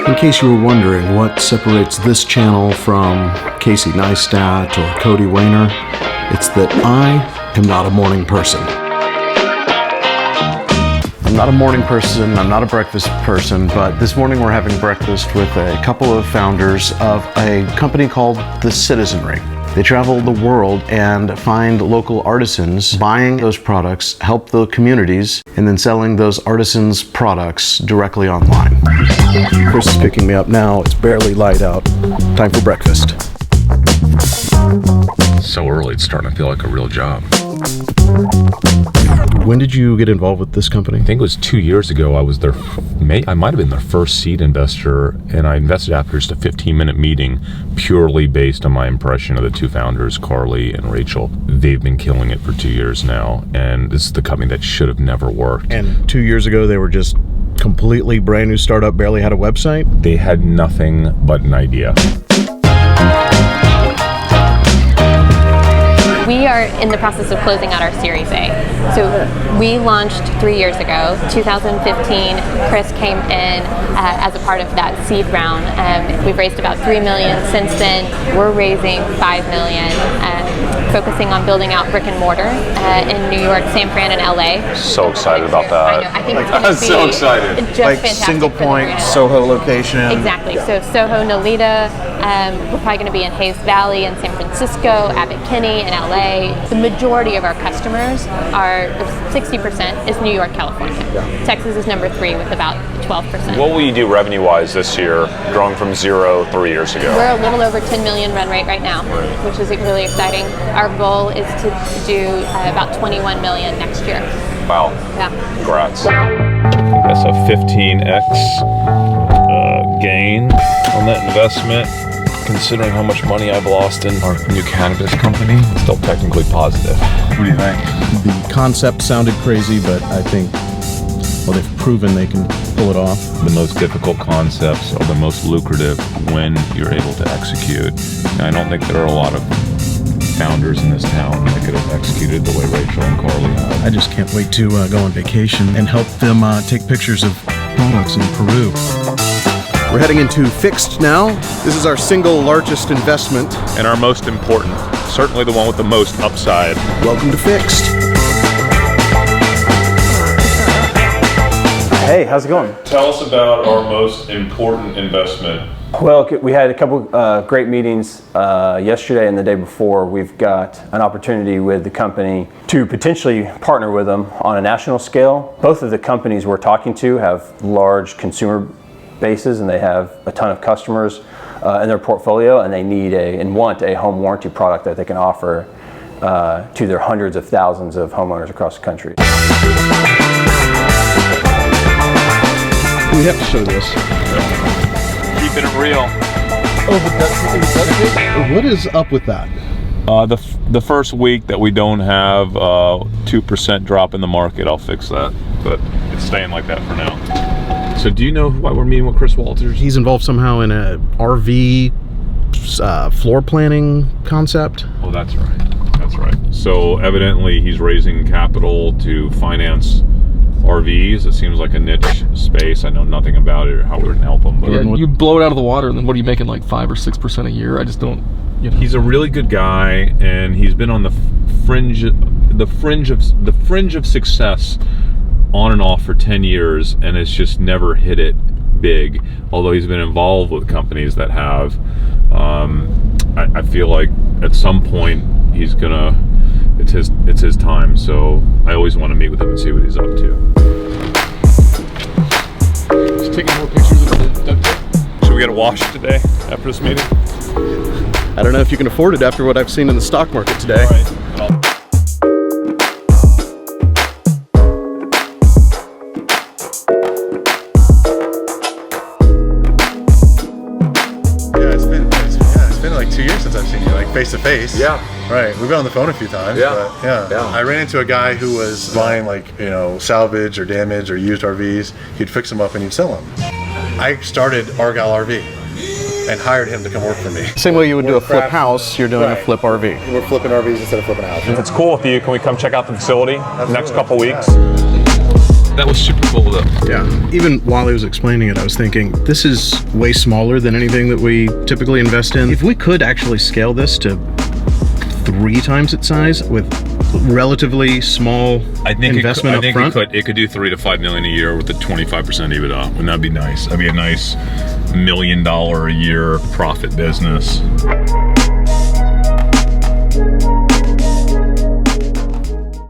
In case you were wondering what separates this channel from Casey Neistat or Cody Wayner, it's that I am not a morning person. I'm not a morning person, I'm not a breakfast person, but this morning we're having breakfast with a couple of founders of a company called The Citizenry. They travel the world and find local artisans, buying those products, help the communities, and then selling those artisans' products directly online. Chris is picking me up now. It's barely light out. Time for breakfast. So early, it's starting to feel like a real job. When did you get involved with this company? I think it was 2 years ago. I was I might have been their first seed investor, and I invested after just a 15-minute meeting purely based on my impression of the two founders, Carly and Rachel. They've been killing it for 2 years now, and this is the company that should have never worked. And 2 years ago, they were just completely brand new startup, barely had a website? They had nothing but an idea. We are in the process of closing out our Series A. So we launched 3 years ago, 2015. Chris came in as a part of that seed round. We've raised about $3 million since then. We're raising $5 million, focusing on building out brick and mortar in New York, San Fran, and LA. So excited about that. I know. I think it's going to be so excited. Just like fantastic single for the point brand. Soho location. Exactly. So Soho, Nolita. We're probably going to be in Hayes Valley in San Francisco, Abbot Kinney in LA. The majority of our customers are 60% is New York, California. Texas is number 3 with about 12%. What will you do revenue-wise this year, growing from 0 3 years ago? We're a little over 10 million run rate right now, which is really exciting. Our goal is to do about 21 million next year. Wow. Yeah. Congrats. That's a 15x gain on that investment. Considering how much money I've lost in our new cannabis company, still technically positive. What do you think? The concept sounded crazy, but I think, well, they've proven they can pull it off. The most difficult concepts are the most lucrative when you're able to execute. And I don't think there are a lot of founders in this town that could have executed the way Rachel and Carly have. I just can't wait to go on vacation and help them take pictures of products in Peru. We're heading into Fixed now. This is our single largest investment. And our most important, certainly the one with the most upside. Welcome to Fixed. Hey, how's it going? Tell us about our most important investment. Well, we had a couple great meetings yesterday and the day before. We've got an opportunity with the company to potentially partner with them on a national scale. Both of the companies we're talking to have large consumer bases, and they have a ton of customers in their portfolio, and they need and want a home warranty product that they can offer to their hundreds of thousands of homeowners across the country. We have to show this. Keeping it real. Oh, what is up with that? The first week that we don't have 2% drop in the market, I'll fix that. But it's staying like that for now. So do you know why we're meeting with Chris Walters? He's involved somehow in a RV floor planning concept. Oh, that's right. That's right. So evidently he's raising capital to finance RVs. It seems like a niche space. I know nothing about it or how we would help him. But Yeah, you blow it out of the water, and then what are you making, like 5 or 6% a year? I just don't. You know. He's a really good guy, and he's been on the fringe of success on and off for 10 years, and it's just never hit it big. Although he's been involved with companies that have, I feel like at some point he's gonna. It's his time. So I always want to meet with him and see what he's up to. Just taking more pictures of the duct tape. Should we get a wash today after this meeting? I don't know if you can afford it after what I've seen in the stock market today. All right. It's been like 2 years since I've seen you, like face to face. Yeah. Right. We've been on the phone a few times. Yeah. But Yeah. I ran into a guy who was buying salvage or damaged or used RVs. He'd fix them up and he'd sell them. I started Argyle RV and hired him to come work for me. Same way you would do a flip house, you're doing a flip RV. We're flipping RVs instead of flipping a house. If it's cool with you, can we come check out the facility the next couple weeks? That was super cool though. Yeah. Even while he was explaining it, I was thinking, this is way smaller than anything that we typically invest in. If we could actually scale this to 3 times its size with relatively small investment up front. It could do 3 to 5 million a year with a 25% EBITDA. Wouldn't that be nice? That'd be a nice $1 million a year profit business.